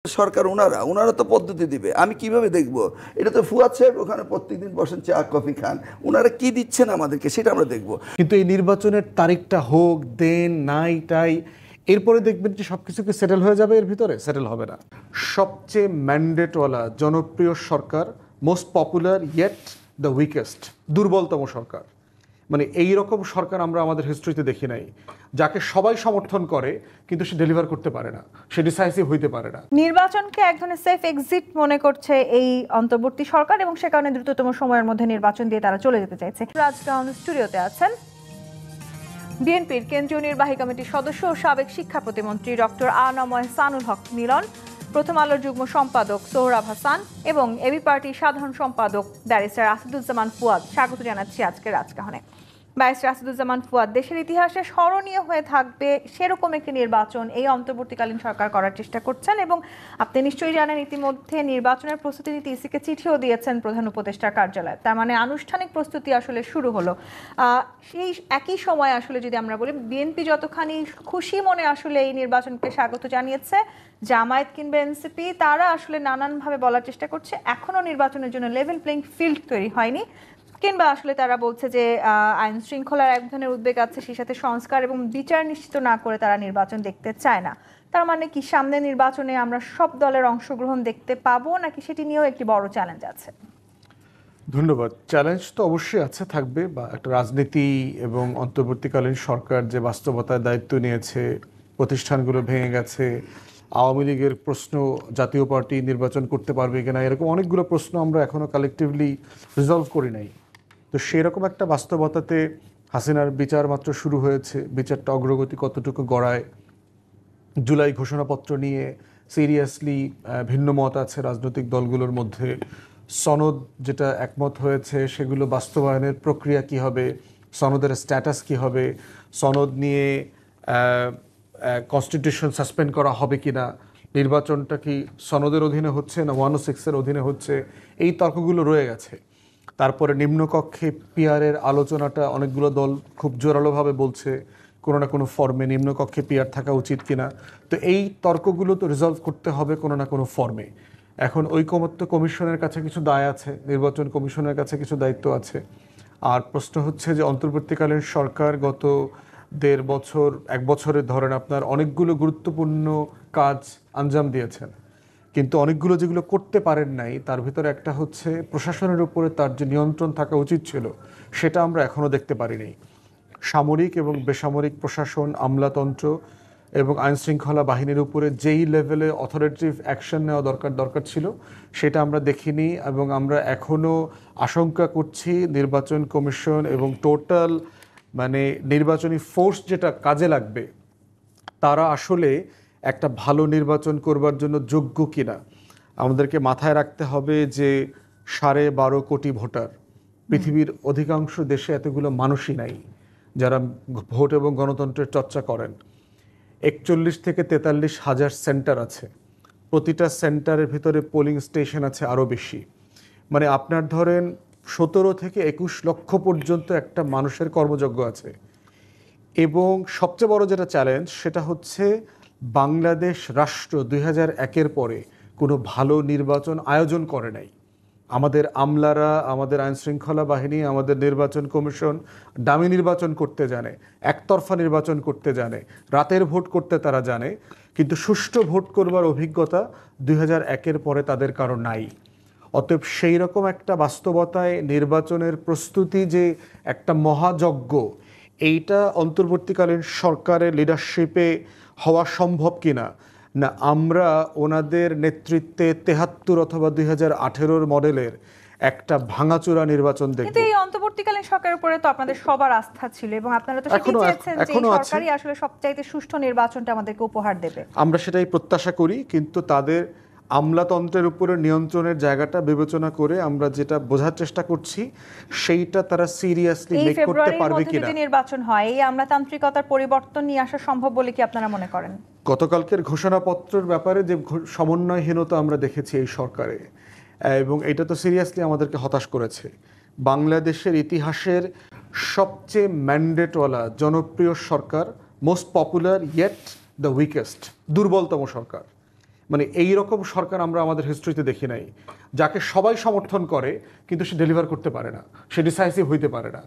সরকার ওনারা তো পদ্ধতি দিবে, আমি কিভাবে দেখব? এটা তো ফুয়াদ সাহেব ওখানে প্রত্যেকদিন বসেন, চা কফি খান, ওনারা কি দিচ্ছেন আমাদেরকে সেটা আমরা দেখব। কিন্তু এই নির্বাচনের তারিখটা হোক, দেন নাই টাই, এরপরে দেখবেন যে সব কিছু কি সেটেল হয়ে যাবে? এর ভিতরে সেটেল হবে না। সবচেয়ে ম্যান্ডেটওয়ালা জনপ্রিয় সরকার, most popular yet the weakest, দুর্বলতম সরকার। মানে এই রকম সরকার আমরা আমাদের হিস্ট্রিতে দেখি নাই, যাকে সবাই সমর্থন করে কিন্তু সে ডেলিভার করতে পারে না, সে ডিসাইসিভ হইতে পারে না। নির্বাচনকে এক ধরনের সেফ এক্সিট মনে করছে এই অন্তর্বর্তী সরকার, এবং সে কারণে দ্রুততম সময়ের মধ্যে নির্বাচন দিয়ে তারা চলে যেতে চাইছে। রাজকাহন স্টুডিওতে আছেন বিএনপির কেন্দ্রীয় নির্বাহী কমিটির সদস্য ও সাবেক শিক্ষা প্রতিমন্ত্রী ডক্টর আ.ন.ম এহসানুল হক মিলন, প্রথম আলোর যুগ্ম সম্পাদক সোহরাব হাসান এবং এবি পার্টির সাধারণ সম্পাদক ব্যারিস্টার আসাদুজ্জামান ফুয়াদ। স্বাগত জানাচ্ছি আজকে রাজকাহনে। ব্যারিস্টার আসাদুজ্জামান ফুয়াদ, দেশের ইতিহাসে স্মরণীয় হয়ে থাকবে সেরকম একটি নির্বাচন এই অন্তর্বর্তীকালীন সরকার করার চেষ্টা করছেন, এবং আপনি নিশ্চয়ই জানেন ইতিমধ্যে নির্বাচনের প্রস্তুতি নিতে ইসিকে চিঠিও দিয়েছেন প্রধান উপদেষ্টার কার্যালয়। তার মানে আনুষ্ঠানিক প্রস্তুতি আসলে শুরু হলো। সেই একই সময় আসলে যদি আমরা বলি, বিএনপি যতখানি খুশি মনে আসলে এই নির্বাচনকে স্বাগত জানিয়েছে, জামায়াত কিংবা এনসিপি তারা আসলে নানানভাবে বলার চেষ্টা করছে এখনো নির্বাচনের জন্য লেভেল প্লেইং ফিল্ড তৈরি হয়নি, কিংবা আসলে তারা বলছে যে আইন শৃঙ্খলার এক ধরনের উদ্বেগ আছে, সেই সাথে সংস্কার এবং বিচার নিশ্চিত না করে তারা নির্বাচন দেখতে চায় না। তার মানে কি সামনে নির্বাচনে আমরা সব দলের অংশগ্রহণ দেখতে পাবো, নাকি সেটি নিয়েও একটি বড় চ্যালেঞ্জ আছে? ধন্যবাদ। চ্যালেঞ্জ তো অবশ্যই আছে, থাকবে। বা একটা রাজনীতি এবং অন্তর্বর্তীকালীন সরকার যে বাস্তবতার দায়িত্ব নিয়েছে, প্রতিষ্ঠানগুলো ভেঙে গেছে, আওয়ামী লীগের প্রশ্ন জাতীয় পার্টি নির্বাচন করতে পারবে কিনা, এরকম অনেকগুলো প্রশ্ন আমরা এখনো কালেকটিভলি রিজলভ করি নাই। তো সেরকম একটা বাস্তবতাতে হাসিনার বিচার মাত্র শুরু হয়েছে, বিচারটা অগ্রগতি কতটুকু গড়ায়, জুলাই ঘোষণাপত্র নিয়ে সিরিয়াসলি ভিন্ন মত আছে রাজনৈতিক দলগুলোর মধ্যে, সনদ যেটা একমত হয়েছে সেগুলো বাস্তবায়নের প্রক্রিয়া কি হবে, সনদের স্ট্যাটাস কি হবে, সনদ নিয়ে কনস্টিটিউশন সাসপেন্ড করা হবে কিনা, নির্বাচনটা কি সনদের অধীনে হচ্ছে না 106-এর অধীনে হচ্ছে, এই তর্কগুলো রয়ে গেছে। তারপরে নিম্নকক্ষে পিআরের আলোচনাটা অনেকগুলো দল খুব জোরালোভাবে বলছে কোনো না কোনো ফর্মে নিম্নকক্ষে পিআর থাকা উচিত কিনা। তো এই তর্কগুলো তো রিজলভ করতে হবে কোনো না কোনো ফর্মে। এখন ঐকমত্য কমিশনের কাছে কিছু দায় আছে, নির্বাচন কমিশনের কাছে কিছু দায়িত্ব আছে। আর প্রশ্ন হচ্ছে যে অন্তর্বর্তীকালীন সরকার গত 1.5 বছর 1 বছরে ধরেন আপনার অনেকগুলো গুরুত্বপূর্ণ কাজ আঞ্জাম দিয়েছেন, কিন্তু অনেকগুলো যেগুলো করতে পারেন নাই তার ভিতরে একটা হচ্ছে প্রশাসনের উপরে তার যে নিয়ন্ত্রণ থাকা উচিত ছিল সেটা আমরা এখনও দেখতে পারিনি। সামরিক এবং বেসামরিক প্রশাসন, আমলাতন্ত্র এবং আইনশৃঙ্খলা বাহিনীর উপরে যেই লেভেলে অথরিটেটিভ অ্যাকশন নেওয়া দরকার ছিল সেটা আমরা দেখিনি, এবং আমরা এখনও আশঙ্কা করছি নির্বাচন কমিশন এবং টোটাল মানে নির্বাচনী ফোর্স যেটা কাজে লাগবে তারা আসলে একটা ভালো নির্বাচন করবার জন্য যোগ্য কিনা। আমাদেরকে মাথায় রাখতে হবে যে 12.5 কোটি ভোটার, পৃথিবীর অধিকাংশ দেশে এতগুলো মানুষই নাই যারা ভোট এবং গণতন্ত্রের চর্চা করেন। 41 থেকে 43 হাজার সেন্টার আছে, প্রতিটা সেন্টারের ভিতরে পোলিং স্টেশন আছে আরও বেশি। মানে আপনার ধরেন 17 থেকে 21 লক্ষ পর্যন্ত একটা মানুষের কর্মযোগ্য আছে। এবং সবচেয়ে বড় যেটা চ্যালেঞ্জ সেটা হচ্ছে বাংলাদেশ রাষ্ট্র 2001-এর পরে কোনো ভালো নির্বাচন আয়োজন করে নাই। আমাদের আমলারা, আমাদের আইনশৃঙ্খলা বাহিনী, আমাদের নির্বাচন কমিশন দামি নির্বাচন করতে জানে, একতরফা নির্বাচন করতে জানে, রাতের ভোট করতে তারা জানে, কিন্তু সুষ্ঠু ভোট করবার অভিজ্ঞতা 2001-এর পরে তাদের কারো নাই। অতএব সেই রকম একটা বাস্তবতায় নির্বাচনের প্রস্তুতি যে একটা মহাযজ্ঞ, এইটা অন্তর্বর্তীকালীন সরকারের লিডারশিপে হওয়া সম্ভব কিনা, না আমরা ওনাদের নেতৃত্বে 73 অথবা 2018-র মডেলের একটা ভাঙাচোরা নির্বাচন দেখব। কিন্তু এই অন্তর্বর্তীকালীন সরকারের উপরে তো আপনাদের সবার আস্থা ছিল, এবং আপনারা তো সেটাই চেয়েছেন যে সরকারই আসলে সবচাইতে সুষ্ঠু নির্বাচনটা আমাদেরকে উপহার দেবে। আমরা সেটাই প্রত্যাশা করি, কিন্তু তাদের আমলাতন্ত্রের উপরে নিয়ন্ত্রণের জায়গাটা বিবেচনা করে আমরা যেটা বোঝার চেষ্টা করছি সেইটা তারা সিরিয়াসলি মেক করতে পারবে কিনা। যদি নির্বাচন হয় এই আমলাতান্ত্রিকতার পরিবর্তন নিয়ে আসা সম্ভব বলে কি আপনারা মনে করেন? গতকালকের ঘোষণাপত্রের ব্যাপারে যে সমন্বয়হীনতা আমরা দেখেছি এই সরকারে, এবং এটা তো সিরিয়াসলি আমাদেরকে হতাশ করেছে। বাংলাদেশের ইতিহাসের সবচেয়ে ম্যান্ডেটওয়ালা জনপ্রিয় সরকার, most popular yet the weakest, দুর্বলতম সরকার। মানে এই রকম সরকার আমরা আমাদের হিস্ট্রিতে দেখি নাই, যাকে সবাই সমর্থন করে কিন্তু সে ডেলিভার করতে পারে না, সে ডিসাইসিভ হইতে পারে না,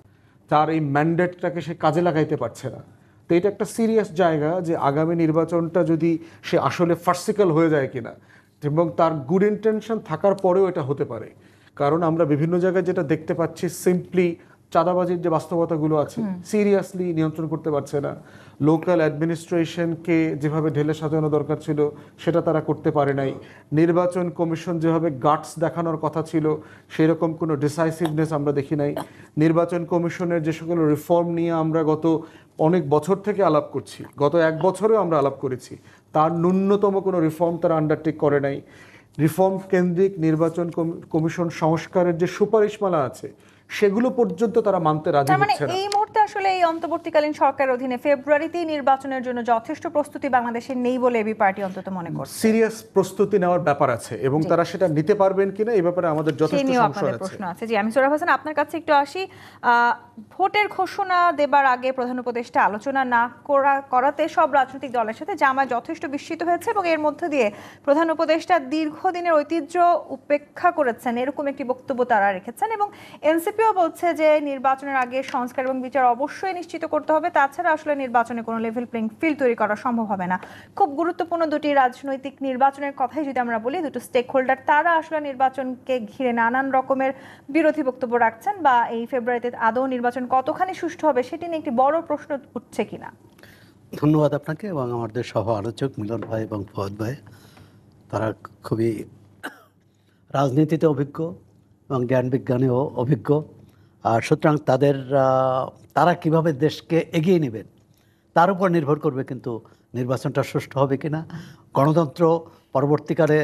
তার এই ম্যান্ডেটটাকে সে কাজে লাগাইতে পারছে না। তো এটা একটা সিরিয়াস জায়গা যে আগামী নির্বাচনটা যদি সে আসলে ফার্সিক্যাল হয়ে যায় কিনা, এবং তার গুড ইন্টেনশন থাকার পরেও এটা হতে পারে। কারণ আমরা বিভিন্ন জায়গায় যেটা দেখতে পাচ্ছি, সিম্পলি চাঁদাবাজির যে বাস্তবতাগুলো আছে সিরিয়াসলি নিয়ন্ত্রণ করতে পারছে না। লোকাল অ্যাডমিনিস্ট্রেশনকে যেভাবে ঢেলে সাজানো দরকার ছিল সেটা তারা করতে পারে নাই। নির্বাচন কমিশন যেভাবে গাটস দেখানোর কথা ছিল সেরকম কোনো ডিসাইসিভনেস আমরা দেখি নাই। নির্বাচন কমিশনের যে সকল রিফর্ম নিয়ে আমরা গত অনেক বছর থেকে আলাপ করছি, গত 1 বছরেও আমরা আলাপ করেছি, তার ন্যূনতম কোনো রিফর্ম তারা আন্ডারটেক করে নাই। রিফর্ম কেন্দ্রিক নির্বাচন কমিশন সংস্কারের যে সুপারিশমালা আছে সেগুলো পর্যন্ত তারা মানতে রাজি তার মানে হচ্ছে না। এই মুহূর্তে আসলে এই অন্তর্বর্তীকালীন সরকারের অধীনে ফেব্রুয়ারিতেই নির্বাচনের জন্য যথেষ্ট প্রস্তুতি বাংলাদেশে নেই বলে এবি পার্টি অন্তত মনে করছে। সিরিয়াস প্রস্তুতি নেওয়ার ব্যাপার আছে এবং তারা সেটা নিতে পারবেন কিনা এই ব্যাপারে আমাদের সেই যথেষ্ট নিয়েও সংশয় আপনাদের আছে। প্রশ্ন আছে। জি, আমি সোহরাব হাসান আপনার কাছে একটু আসি। ভোটের ঘোষণা দেবার আগে প্রধান উপদেষ্টা আলোচনা না করাতে সব রাজনৈতিক দলের সাথে জামায়াত যথেষ্ট বিস্মিত হয়েছে এবং এর মধ্যে দিয়ে প্রধান উপদেষ্টা দীর্ঘদিনের ঐতিহ্য উপেক্ষা করেছেন এরকম একটি বক্তব্য তারা রেখেছেন এবং এনসিপিও বলছে যে নির্বাচনের আগে সংস্কার এবং বিচার অবশ্যই নিশ্চিত করতে হবে, তাছাড়া আসলে নির্বাচনে কোনো লেভেল প্লেইং ফিল্ড তৈরি করা সম্ভব হবে না। খুব গুরুত্বপূর্ণ দুটি রাজনৈতিক নির্বাচনের কথাই যদি আমরা বলি, দুটো স্টেক হোল্ডার তারা আসলে নির্বাচনকে ঘিরে নানান রকমের বিরোধী বক্তব্য রাখছেন বা এই ফেব্রুয়ারিতে আদৌ নির্বাচন কতখানি সুষ্ঠু হবে সেটি নিয়ে একটি বড় প্রশ্ন উঠছে কিনা। ধন্যবাদ আপনাকে এবং আমাদের সহ আলোচক মিলন ভাই এবং ফওয়াদ ভাই, তারা খুবই রাজনীতিতে অভিজ্ঞ এবং জ্ঞান বিজ্ঞানেও অভিজ্ঞ। আর সুতরাং তারা কিভাবে দেশকে এগিয়ে নেবেন তার উপর নির্ভর করবে কিন্তু নির্বাচনটা সুষ্ঠু হবে কিনা, গণতন্ত্র পরবর্তীকালে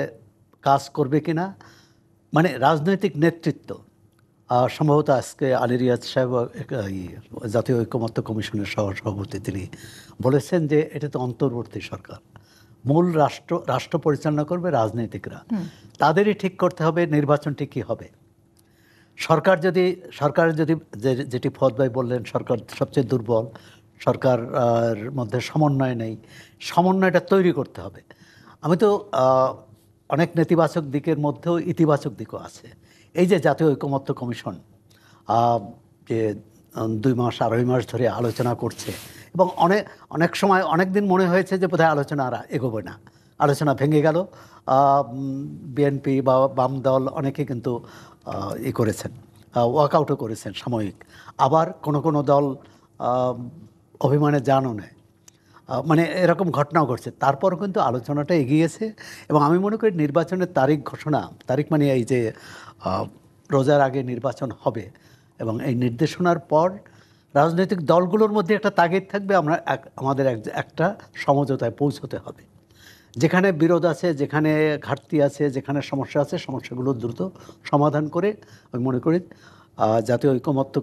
কাজ করবে কিনা। মানে রাজনৈতিক নেতৃত্ব সম্ভবত আজকে আলী রিয়াজ সাহেব জাতীয় ঐকমত্য কমিশনের সভাপতি তিনি বলেছেন যে এটা তো অন্তর্বর্তী সরকার, মূল রাষ্ট্র পরিচালনা করবে রাজনীতিকরা, তাদেরই ঠিক করতে হবে নির্বাচনটি কী হবে। সরকারের যদি যেটি ফওয়াদ ভাই বললেন সরকার সবচেয়ে দুর্বল, সরকার মধ্যে সমন্বয় নেই, সমন্বয়টা তৈরি করতে হবে। আমি তো অনেক নেতিবাচক দিকের মধ্যেও ইতিবাচক দিকও আছে। এই যে জাতীয় ঐকমত্য কমিশন যে 2 মাস 2.5 মাস ধরে আলোচনা করছে এবং অনেক সময় অনেক দিন মনে হয়েছে যে বোধহয় আলোচনা আর এগোবে না, আলোচনা ভেঙে গেল। বিএনপি বা বাম দল অনেকে কিন্তু করেছেন, ওয়াকআউটও করেছেন সাময়িক, আবার কোনো দল অভিমানে জানও নেয়, মানে এরকম ঘটনাও ঘটছে। তারপরও কিন্তু আলোচনাটা এগিয়েছে এবং আমি মনে করি নির্বাচনের তারিখ মানে এই যে রোজার আগে নির্বাচন হবে এবং এই নির্দেশনার পর রাজনৈতিক দলগুলোর মধ্যে একটা তাগিদ থাকবে, আমাদের একটা সমঝোতায় পৌঁছতে হবে। যেখানে বিরোধ আছে, যেখানে ঘাটতি আছে, যেখানে সমস্যা আছে, সমস্যাগুলো দ্রুত সমাধান করে আমি মনে করি জাতীয় ঐকমত্য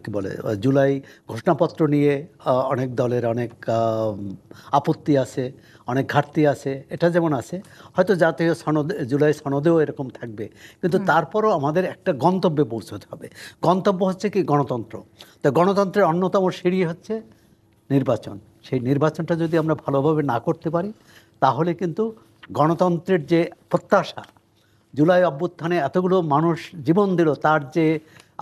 কী বলে জুলাই ঘোষণাপত্র নিয়ে অনেক দলের অনেক আপত্তি আছে, অনেক ঘাটতি আছে, এটা যেমন আছে হয়তো জাতীয় জুলাই সনদেও এরকম থাকবে, কিন্তু তারপরও আমাদের একটা গন্তব্যে পৌঁছতে হবে। গন্তব্য হচ্ছে কি গণতন্ত্র। তো গণতন্ত্রের অন্যতম সিঁড়ি হচ্ছে নির্বাচন। সেই নির্বাচনটা যদি আমরা ভালোভাবে না করতে পারি তাহলে কিন্তু গণতন্ত্রের যে প্রত্যাশা, জুলাই অভ্যুত্থানে এতগুলো মানুষ জীবন দিল, তার যে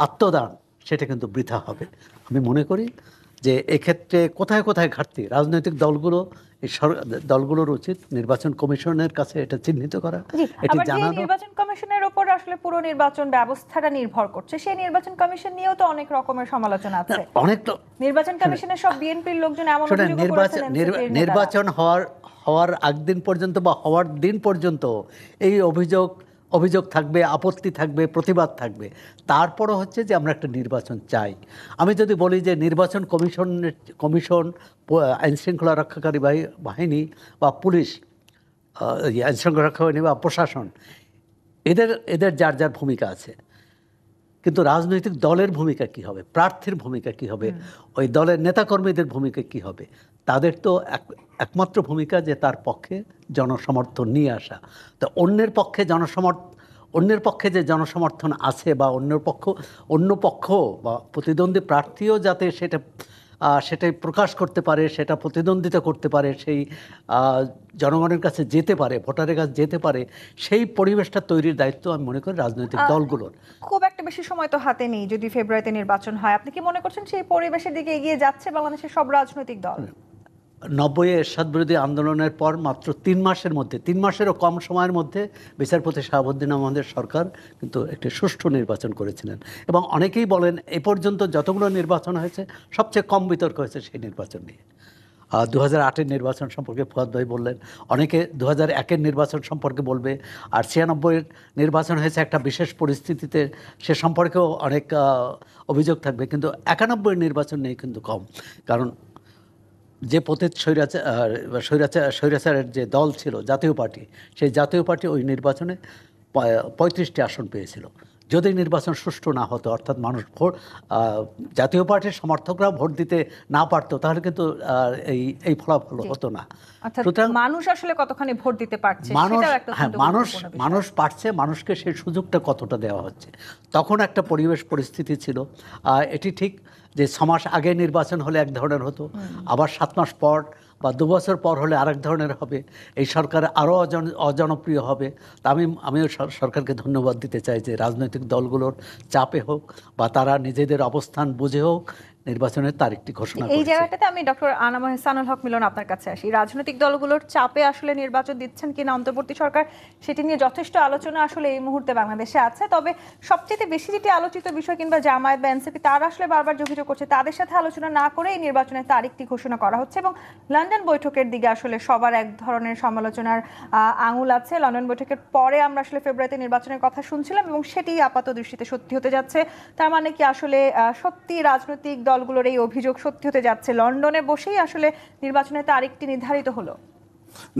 আত্মদান সেটা কিন্তু বৃথা হবে। আমি মনে করি যে এক্ষেত্রে কোথায় কোথায় ঘাটতি রাজনৈতিক দলগুলোর উচিত নির্বাচন কমিশনের কাছে এটা চিহ্নিত করা, এটি জানানো। নির্বাচন কমিশনের উপর আসলে পুরো নির্বাচন ব্যবস্থাটা নির্ভর করছে, সেই নির্বাচন কমিশন নিয়েও তো অনেক রকমের সমালোচনা আছে। নির্বাচন কমিশনের সব বিএনপির লোকজন এমন অভিযোগ করেছেন নির্বাচন হওয়ার আগদিন পর্যন্ত বা হওয়ার দিন পর্যন্ত এই অভিযোগ থাকবে, আপত্তি থাকবে, প্রতিবাদ থাকবে। তারপরও হচ্ছে যে আমরা একটা নির্বাচন চাই। আমি যদি বলি যে নির্বাচন কমিশন আইনশৃঙ্খলা রক্ষাকারী বাহিনী বা পুলিশ, আইনশৃঙ্খলা রক্ষা বাহিনী বা প্রশাসন, এদের যার যার ভূমিকা আছে, কিন্তু রাজনৈতিক দলের ভূমিকা কি হবে, প্রার্থীর ভূমিকা কি হবে, ওই দলের নেতাকর্মীদের ভূমিকা কি হবে? তাদের তো একমাত্র ভূমিকা যে তার পক্ষে জনসমর্থন নিয়ে আসা। তো অন্যের পক্ষে যে জনসমর্থন আছে বা অন্য পক্ষ বা প্রতিদ্বন্দ্বী প্রার্থীও যাতে সেটা সেটাই প্রকাশ করতে পারে, সেটা প্রতিদ্বন্দ্বিতা করতে পারে, সেই জনগণের কাছে যেতে পারে, ভোটারের কাছে যেতে পারে, সেই পরিবেশটা তৈরির দায়িত্ব আমি মনে করি রাজনৈতিক দলগুলোর। খুব একটা বেশি সময় তো হাতে নেই, যদি ফেব্রুয়ারিতে নির্বাচন হয়, আপনি কি মনে করছেন সেই পরিবেশের দিকে এগিয়ে যাচ্ছে বাংলাদেশের সব রাজনৈতিক দল? 90-এ এরশাদ বিরোধী আন্দোলনের পর মাত্র 3 মাসের মধ্যে, 3 মাসেরও কম সময়ের মধ্যে বিচারপতি শাহাবুদ্দিন আহমদের সরকার কিন্তু একটি সুষ্ঠু নির্বাচন করেছিলেন। এবং অনেকেই বলেন এ পর্যন্ত যতগুলো নির্বাচন হয়েছে সবচেয়ে কম বিতর্ক হয়েছে সেই নির্বাচন নিয়ে। 2008-এর নির্বাচন সম্পর্কে ফুয়াদ ভাই বললেন, অনেকে 2001-এর নির্বাচন সম্পর্কে বলবে, আর 96-এর নির্বাচন হয়েছে একটা বিশেষ পরিস্থিতিতে, সে সম্পর্কেও অনেক অভিযোগ থাকবে। কিন্তু 91-এর নির্বাচন নেই কিন্তু কম, কারণ যে পতিত স্বৈরাচারের যে দল ছিল জাতীয় পার্টি, সেই জাতীয় পার্টি ওই নির্বাচনে 35টি আসন পেয়েছিল। যদি নির্বাচন সুষ্ঠু না হতো, অর্থাৎ মানুষ জাতীয় পার্টির সমর্থকরা ভোট দিতে না পারতো, তাহলে কিন্তু এই ফলাফল হতো না। সুতরাং মানুষ আসলে কতখানি ভোট দিতে পারছে, মানুষ পারছে, মানুষকে সেই সুযোগটা কতটা দেওয়া হচ্ছে। তখন একটা পরিস্থিতি ছিল, এটি ঠিক যে 6 মাস আগে নির্বাচন হলে এক ধরনের হতো, আবার 7 মাস পর বা 2 বছর পর হলে আরেক ধরনের হবে, এই সরকার আরও অজনপ্রিয় হবে। তা আমিও সরকারকে ধন্যবাদ দিতে চাই যে রাজনৈতিক দলগুলোর চাপে হোক বা তারা নিজেদের অবস্থান বুঝে হোক নির্বাচনের তারিখটি ঘোষণা করেছে। এই জায়গাটাতে আমি ডক্টর আনাম এহসানুল হক মিলন আপনার কাছে আসি। রাজনৈতিক দলগুলোর চাপে আসলে নির্বাচন দিচ্ছেন কিনা অন্তর্বর্তী সরকার, সেটি নিয়ে যথেষ্ট আলোচনা আসলে এই মুহূর্তে বাংলাদেশে আছে। তবে সবচেয়ে বেশি যেটি আলোচিত বিষয়, কিংবা জামায়াত বা এনসিপি তারা আসলে বারবার অভিযোগ করছে তাদের সাথে আলোচনা না করে এই নির্বাচনের তারিখটি ঘোষণা করা হচ্ছে, এবং লন্ডন বৈঠকের দিকে আসলে সবার এক ধরনের সমালোচনার আঙুল আছে। লন্ডন বৈঠকের পরে আমরা আসলে ফেব্রুয়ারিতে নির্বাচনের কথা শুনছিলাম এবং সেটি আপাত দৃষ্টিতে সত্যি হতে যাচ্ছে। তার মানে কি আসলে সত্যি রাজনৈতিক দলগুলোর এই অভিযোগ সত্যি হতে যাচ্ছে, লন্ডনে বসেই আসলে নির্বাচনের তারিখটি নির্ধারিত হলো?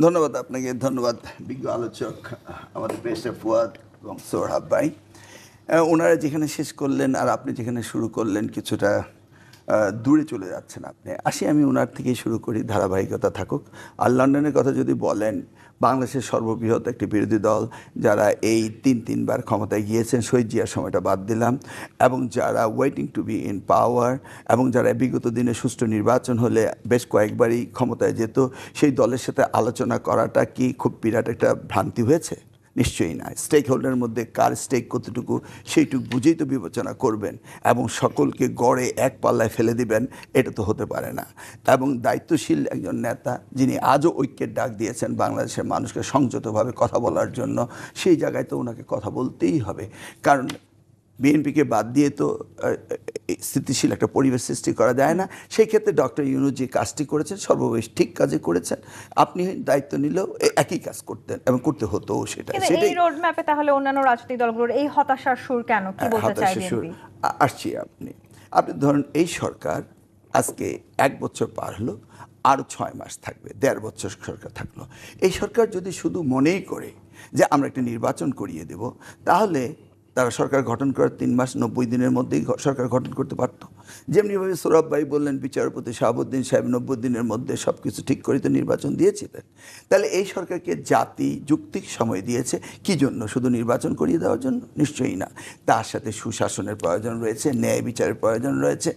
ধন্যবাদ আপনাকে, ধন্যবাদ বিজ্ঞ আলোচক আমাদের পেশা ফুয়াদ এবং সোহরাব ভাই। ওনারা যেখানে শেষ করলেন আর আপনি যেখানে শুরু করলেন কিছুটা দূরে চলে যাচ্ছেন আপনি। আমি ওনার থেকেই শুরু করি, ধারাবাহিকতা থাকুক। আর লন্ডনের কথা যদি বলেন, বাংলাদেশের সর্ববৃহৎ একটি বিরোধী দল যারা এই তিনবার ক্ষমতায় গিয়েছেন, শহীদ জিয়ার সময়টা বাদ দিলাম, এবং যারা ওয়েটিং টু বি ইন পাওয়ার, এবং যারা বিগত দিনে সুষ্ঠু নির্বাচন হলে বেশ কয়েকবারই ক্ষমতায় যেত, সেই দলের সাথে আলোচনা করাটা কি খুব বিরাট একটা ভ্রান্তি হয়েছে? নিশ্চয়ই না। স্টেক হোল্ডারের মধ্যে কার স্টেক কতটুকু সেইটুকু বুঝেই তো বিবেচনা করবেন, এবং সকলকে গড়ে এক পাল্লায় ফেলে দিবেন, এটা তো হতে পারে না। এবং দায়িত্বশীল একজন নেতা যিনি আজও ঐক্যের ডাক দিয়েছেন বাংলাদেশের মানুষকে সংযতভাবে কথা বলার জন্য, সেই জায়গায় তো ওনাকে কথা বলতেই হবে। কারণ বিএনপিকে বাদ দিয়ে তো স্থিতিশীল একটা পরিবেশ সৃষ্টি করা যায় না। সেই ক্ষেত্রে ডক্টর ইউনূস যে কাজটি করেছেন সর্ববেশ ঠিক কাজে করেছেন। আপনি দায়িত্ব নিলেও একই কাজ করতেন এবং করতে হতো সেটা। এই রোড ম্যাপে তাহলে অন্যান্য রাজনৈতিক দলগুলোর এই হতাশার সুর কেন, কি বলতে চাই বিএনপি? আসছি আপনি ধরুন, এই সরকার আজকে 1 বছর পার হলো, আরও 6 মাস থাকবে, 1.5 বছর সরকার থাকলো। এই সরকার যদি শুধু মনেই করে যে আমরা একটা নির্বাচন করিয়ে দেব, তাহলে তারা সরকার গঠন করার 3 মাস 90 দিনের মধ্যেই সরকার গঠন করতে পারত। যেমনিভাবে সোহরাব ভাই বললেন বিচারপতি শাহাবুদ্দিন সাহেব 90 দিনের মধ্যে সব কিছু ঠিক করে তো নির্বাচন দিয়েছিলেন। তাহলে এই সরকারকে জাতি যুক্তিক সময় দিয়েছে কি জন্য? শুধু নির্বাচন করিয়ে দেওয়ার জন্য? নিশ্চয়ই না। তার সাথে সুশাসনের প্রয়োজন রয়েছে, ন্যায় বিচারের প্রয়োজন রয়েছে,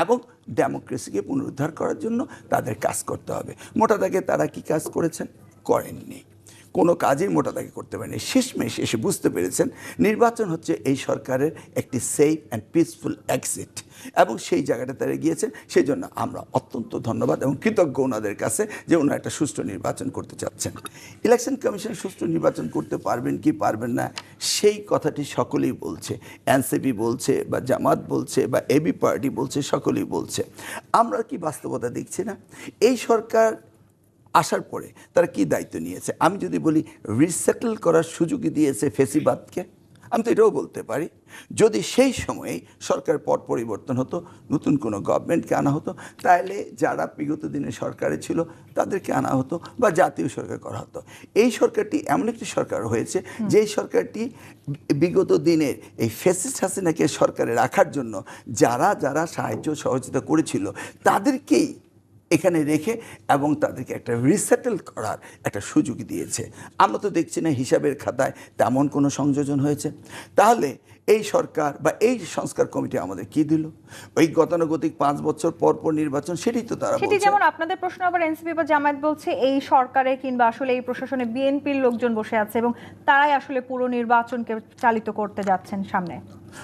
এবং ডেমোক্রেসিকে পুনরুদ্ধার করার জন্য তাদের কাজ করতে হবে। মোটা দাগে তারা কি কাজ করেছেন? করেননি, কোনো কাজেই মোটা দাগে করতে পারেনি। শেষমেশ এসে বুঝতে পেরেছেন নির্বাচন হচ্ছে এই সরকারের একটি সেফ অ্যান্ড পিসফুল এক্সিট, এবং সেই জায়গাটা তারা গিয়েছেন। সেই জন্য আমরা অত্যন্ত ধন্যবাদ এবং কৃতজ্ঞ ওনাদের কাছে যে ওনারা একটা সুষ্ঠু নির্বাচন করতে চাচ্ছেন। ইলেকশন কমিশন সুষ্ঠু নির্বাচন করতে পারবেন কি পারবেন না সেই কথাটি সকলেই বলছে, এনসিপি বলছে বা জামাত বলছে বা এবি পার্টি বলছে, সকলেই বলছে। আমরা কি বাস্তবতা দেখছি না? এই সরকার আসার পরে তারা কি দায়িত্ব নিয়েছে? আমি যদি বলি রিসেটেল করার সুযোগই দিয়েছে ফেসিবাদকে। আমি তো এটাও বলতে পারি, যদি সেই সময়ে সরকার পট পরিবর্তন হতো, নতুন কোনো গভর্নমেন্টকে আনা হতো, তাহলে যারা বিগত দিনে সরকারে ছিল তাদেরকে আনা হতো বা জাতীয় সরকার করা হতো। এই সরকারটি এমন একটি সরকার হয়েছে যেই সরকারটি বিগত দিনের এই ফ্যাসিস্ট হাসিনাকে সরকারে রাখার জন্য যারা যারা সাহায্য সহযোগিতা করেছিল তাদেরকেই এখানে রেখে এবং তাদেরকে একটা রিসেটেল করার একটা সুযোগ দিয়েছে। আমরা তো দেখছি না হিসাবের খাতায় তেমন কোনো সংযোজন হয়েছে। তাহলে এই সরকার বা এই সংস্কার কমিটি আমাদের কি দিল? ওই গতানুগতিক 5 বছর পর পর নির্বাচন, সেটাই তো তারা সেটি বলছে। যেমন আপনাদের প্রশ্ন, আবার এনসিপি বা জামায়াত বলছে এই সরকারে কিংবা আসলে এই প্রশাসনে বিএনপির লোকজন বসে আছে এবং তারাই আসলে পুরো নির্বাচনকে চালিত করতে যাচ্ছেন সামনে।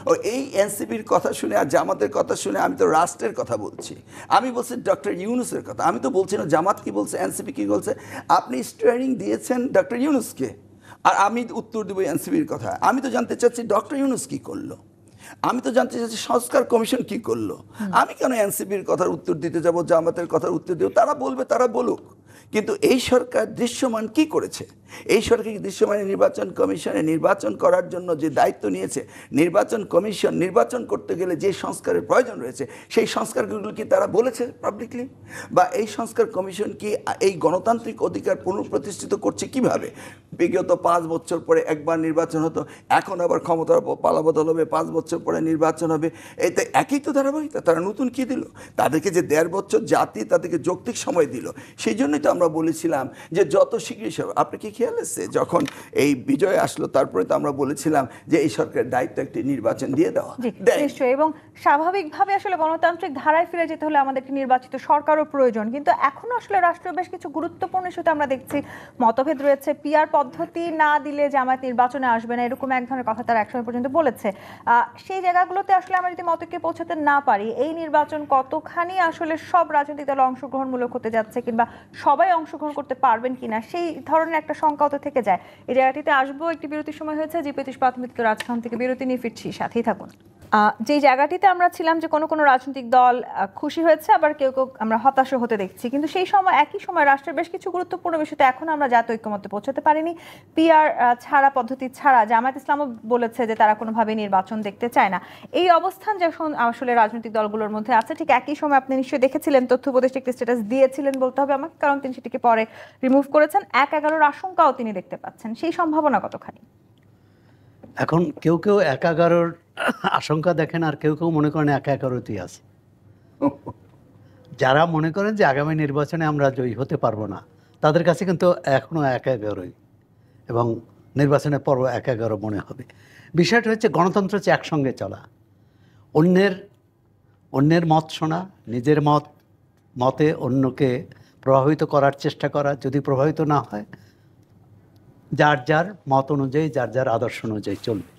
ও এই এনসিপির কথা শুনে আর জামাতের কথা শুনে আমি তো রাষ্ট্রের কথা বলছি। আমি বলছি ডক্টর ইউনূসের কথা। আমি তো বলছি না জামাত কি বলছে, এনসিপি কি বলছে। আপনি স্টিয়ারিং দিয়েছেন ডক্টর ইউনূসকে, আর আমি উত্তর দেবো এনসিপির কথা। আমি তো জানতে চাচ্ছি ডক্টর ইউনূস কি করলো, আমি তো জানতে চাচ্ছি সংস্কার কমিশন কি করলো। আমি কেন এনসিপির কথার উত্তর দিতে যাব, জামাতের কথার উত্তর দেব? তারা বলবে, তারা বলুক। কিন্তু এই সরকার দৃশ্যমান কি করেছে? এই সরকার দৃশ্যমানে নির্বাচন কমিশনে নির্বাচন করার জন্য যে দায়িত্ব নিয়েছে, নির্বাচন কমিশন নির্বাচন করতে গেলে যে সংস্কারের প্রয়োজন রয়েছে সেই সংস্কারগুলো কি তারা বলেছে পাবলিকলি? বা এই সংস্কার কমিশন কি এই গণতান্ত্রিক অধিকার পুনঃপ্রতিষ্ঠিত করছে কিভাবে? বিগত 5 বছর পরে একবার নির্বাচন হতো, এখন আবার ক্ষমতার পালাবদল হবে, 5 বছর পরে নির্বাচন হবে। এতে একই তো ধারাবাহিকতা। তারা নতুন কি দিল? তাদেরকে যে 1.5 বছর জাতি তাদেরকে যৌক্তিক সময় দিল, সেই জন্যই তো আমরা বলেছিলাম যে যত শীঘ্রই সব। আপনি কি খেয়াল আছে যখন এই বিজয় আসলো তারপরে তো আমরা বলেছিলাম যে এই সরকারের দায়িত্ব একটি নির্বাচন দিয়ে দেওয়া। নিশ্চয়ই, এবং স্বাভাবিকভাবে আসলে গণতান্ত্রিক ধারায় ফিরে যেতে হলে আমাদেরকে নির্বাচিত সরকারও প্রয়োজন। কিন্তু এখনো আসলে রাষ্ট্রীয় বেশ কিছু গুরুত্বপূর্ণ ইস্যুতে আমরা দেখছি মতভেদ রয়েছে। পিআর পদ্ধতি না দিলে জামায়াত নির্বাচনে আসবে না, এরকম এক ধরনের কথা তারা একসময় পর্যন্ত বলেছে। সেই জায়গাগুলোতে আসলে আমরা যদি মতকে পৌঁছাতে না পারি, এই নির্বাচন কতখানি আসলে সব রাজনৈতিক দল অংশগ্রহণমূলক হতে যাচ্ছে কিংবা সবাই অংশগ্রহণ করতে পারবেন কিনা, সেই ধরনের একটা শঙ্কাও তো থেকে যায়। এই জায়গাটিতে আসবো, একটি বিরতির সময় হয়েছে। জি25 প্রাথমিক রাজখান থেকে বিরতি নিয়ে ফিরছি, সাথেই থাকুন। যে জায়গাটিতে আমরা ছিলাম যে কোনো কোনো রাজনৈতিক দল খুশি হয়েছে, আবার কেউ কেউ আমরা হতাশ হতে দেখছি, কিন্তু সেই সময় একই সময় রাষ্ট্রের বেশ কিছু গুরুত্বপূর্ণ বিষয়তে এখন আমরা জাতীয় ঐক্যমত্যে পৌঁছাতে পারিনি। পিআর ছাড়া পদ্ধতি ছাড়া জামায়াত ইসলামও বলেছে যে তারা কোনোভাবে নির্বাচন দেখতে চায় না। এই অবস্থান যখন আসলে রাজনৈতিক দলগুলোর মধ্যে আছে, ঠিক একই সময় আপনি নিশ্চয়ই দেখেছিলেন তথ্য উপদেষ্টা একটি স্ট্যাটাস দিয়েছিলেন বলতে হবে আমাকে, কারণ তিনি সেটিকে পরে রিমুভ করেছেন। 1-11 আশঙ্কাও তিনি দেখতে পাচ্ছেন, সেই সম্ভাবনা কতখানি? এখন কেউ কেউ 1-11 আশঙ্কা দেখেন, আর কেউ কেউ মনে করেন 1-11তেই আছে। যারা মনে করেন যে আগামী নির্বাচনে আমরা জয়ী হতে পারবো না, তাদের কাছে কিন্তু এখনও 1-11ই, এবং নির্বাচনের পর 1-11 মনে হবে। বিষয়টা হচ্ছে গণতন্ত্র হচ্ছে একসঙ্গে চলা, অন্যের মত শোনা, নিজের মতে অন্যকে প্রভাবিত করার চেষ্টা করা, যদি প্রভাবিত না হয় যার যার মত অনুযায়ী, যার যার আদর্শ অনুযায়ী চলবে।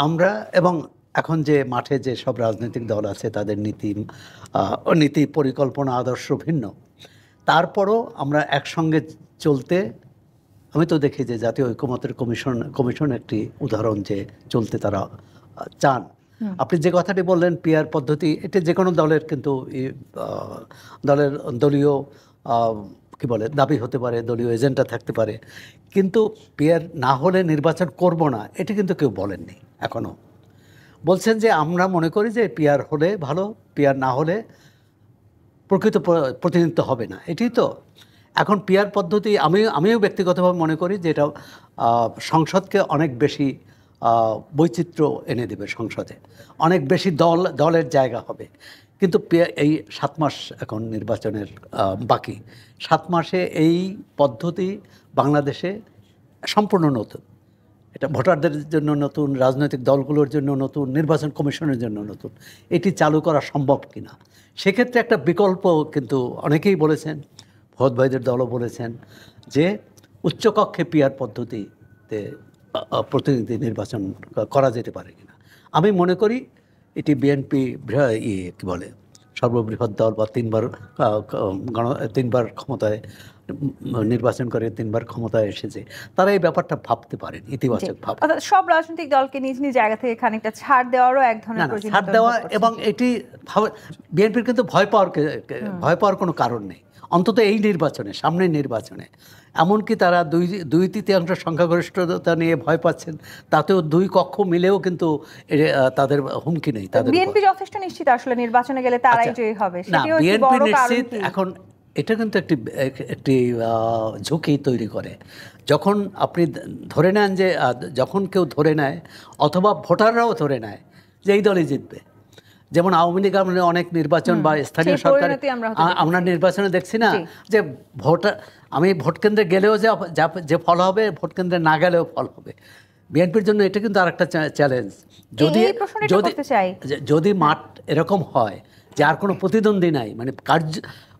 আমরা এবং এখন যে মাঠে যে সব রাজনৈতিক দল আছে তাদের নীতি পরিকল্পনা আদর্শ ভিন্ন, তারপরও আমরা একসঙ্গে চলতে, আমি তো দেখি যে জাতীয় ঐক্যমত্যের কমিশন একটি উদাহরণ যে চলতে তারা চান। আপনি যে কথাটি বললেন পিআর পদ্ধতি, এটা যে কোনো দলের কিন্তু দলের দলীয় কি বলে দাবি হতে পারে, দলীয় এজেন্ডা থাকতে পারে, কিন্তু পিআর না হলে নির্বাচন করব না এটি কিন্তু কেউ বলেননি। এখনও বলছেন যে আমরা মনে করি যে পিআর হলে ভালো, পিআর না হলে প্রকৃত প্রতিনিধিত্ব হবে না। এটি তো এখন পিআর পদ্ধতি আমিও ব্যক্তিগতভাবে মনে করি যে এটা সংসদকে অনেক বেশি বৈচিত্র্য এনে দেবে, সংসদে অনেক বেশি দলের জায়গা হবে। কিন্তু এই 7 মাস এখন নির্বাচনের বাকি, 7 মাসে এই পদ্ধতি বাংলাদেশে সম্পূর্ণ নতুন। এটা ভোটারদের জন্য নতুন, রাজনৈতিক দলগুলোর জন্য নতুন, নির্বাচন কমিশনের জন্য নতুন। এটি চালু করা সম্ভব কিনা, সেক্ষেত্রে একটা বিকল্প কিন্তু অনেকেই বলেছেন, ফৌদ ভাইদের দলও বলেছেন যে উচ্চকক্ষে পিআর পদ্ধতিতে প্রতিনিধি নির্বাচন করা যেতে পারে কিনা। আমি মনে করি এটি বিএনপি কি বলে সর্ববৃহৎ দল বা 3বার ক্ষমতায় নির্বাচন করে 3বার ক্ষমতায় এসেছে, তারা এই ব্যাপারটা ভাবতে পারেন ইতিবাচক ভাব। সব রাজনৈতিক দলকে নিজ নিজ জায়গা থেকে খানিকটা ছাড় দেওয়ারও এক ধরনের ছাড় দেওয়া, এবং এটি বিএনপির কিন্তু ভয় পাওয়ার কোনো কারণ নেই, অন্তত এই নির্বাচনে, সামনের নির্বাচনে। এমনকি তারা 2/3 সংখ্যাগরিষ্ঠতা নিয়ে ভয় পাচ্ছেন, তাতেও 2 কক্ষ মিলেও কিন্তু তাদের হুমকি নেই। তাদের বিএনপি যথেষ্ট নিশ্চিত আসলে নির্বাচনে গেলে তারাই জয়ী হবে, সেটিও বিএনপি নিশ্চিত। এখন এটা কিন্তু একটি ঝুঁকি তৈরি করে যখন আপনি ধরে নেন যে, যখন কেউ ধরে নেয় অথবা ভোটাররাও ধরে নেয় যে এই দলই জিতবে, যেমন আওয়ামী লীগ আমরা অনেক নির্বাচন বা স্থানীয় সেই সরকার পরিণতি আমরা হয়তো আমরা নির্বাচনে দেখছি না জি। যে আমি ভোট কেন্দ্রে গেলেও যে ফল হবে, ভোট কেন্দ্রে না গেলেও ফল হবে। বিএনপির জন্য এটা কিন্তু আরেকটা চ্যালেঞ্জ। যদি এই প্রশ্নটা একটু করতে চাই। যদি মাঠ এরকম হয় যে আর কোনো প্রতিদ্বন্দ্বী নাই, মানে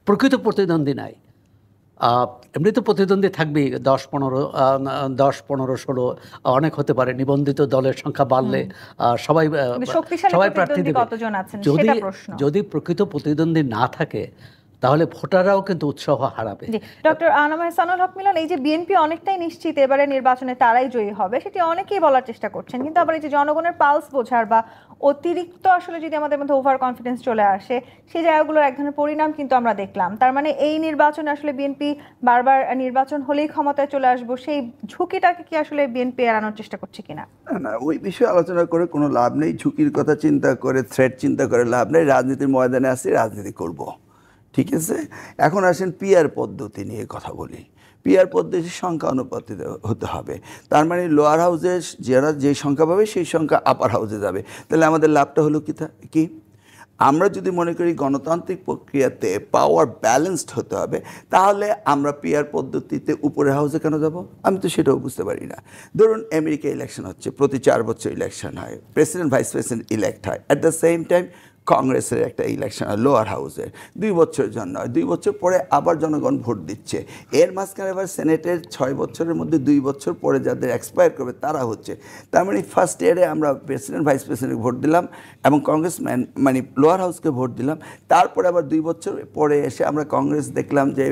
প্রকৃত প্রতিদ্বন্দ্বী নাই, এমনি তো প্রতিদ্বন্দ্বী থাকবেই 10-15-16 অনেক হতে পারে, নিবন্ধিত দলের সংখ্যা বাড়লে সবাই শক্তিশালী প্রার্থী প্রতিদ্বন্দ্বী দেবে। কতজন আছেন সেটা প্রশ্ন। যদি প্রকৃত প্রতিদ্বন্দ্বী না থাকে তাহলে ভোটাররাও কিন্তু উৎসাহ হারাবে। জি, ডক্টর আনাম এহসানুল হক মিলন, এই যে বিএনপি অনেকটাই নিশ্চিত এবারে নির্বাচনে তারাই জয়ী হবে, সেটি অনেকেই বলার চেষ্টা করছেন, কিন্তু আবার এই যে জনগণের পালস বোঝার বা অতিরিক্ত আসলে যদি আমাদের মধ্যে ওভার কনফিডেন্স চলে আসে, সেই জায়গাগুলোর এক ধরনের পরিণাম কিন্তু আমরা দেখলাম। তার মানে এই নির্বাচনে আসলে বিএনপি বারবার নির্বাচন হলেই ক্ষমতায় চলে আসবো, সেই ঝুঁকিটাকে কি আসলে বিএনপি এড়ানোর চেষ্টা করছে কিনা? না, ওই বিষয়ে আলোচনা করে কোনো লাভ নেই। ঝুঁকির কথা চিন্তা করে, থ্রেট চিন্তা করে লাভ নেই। রাজনীতির ময়দানে আসি, রাজনীতি করব, ঠিক আছে। এখন আসেন পিআর পদ্ধতি নিয়ে কথা বলি। পিআর পদ্ধতির সংখ্যা অনুপাতিত হতে হবে। তার মানে লোয়ার হাউসে যারা যে সংখ্যা পাবে সেই সংখ্যা আপার হাউসে যাবে। তাহলে আমাদের লাভটা হলো কি? আমরা যদি মনে করি গণতান্ত্রিক প্রক্রিয়াতে পাওয়ার ব্যালেন্সড হতে হবে, তাহলে আমরা পিআর পদ্ধতিতে উপরের হাউসে কেন যাব? আমি তো সেটাও বুঝতে পারি না। ধরুন আমেরিকা ইলেকশন হচ্ছে, প্রতি 4 বছর ইলেকশন হয়, প্রেসিডেন্ট ভাইস প্রেসিডেন্ট ইলেক্ট হয়। অ্যাট দ্য সেম টাইম কংগ্রেসের একটা ইলেকশন হয় লোয়ার হাউসের, 2 বছরের জন্য হয়। 2 বছর পরে আবার জনগণ ভোট দিচ্ছে। এর মাঝখানে আবার সেনেটের 6 বছরের মধ্যে 2 বছর পরে যাদের এক্সপায়ার করবে তারা হচ্ছে। তার মানে ফার্স্ট ইয়ারে আমরা প্রেসিডেন্ট ভাইস প্রেসিডেন্টকে ভোট দিলাম এবং কংগ্রেসম্যান মানে লোয়ার হাউসকে ভোট দিলাম। তারপরে আবার 2 বছর পরে এসে আমরা কংগ্রেস দেখলাম যে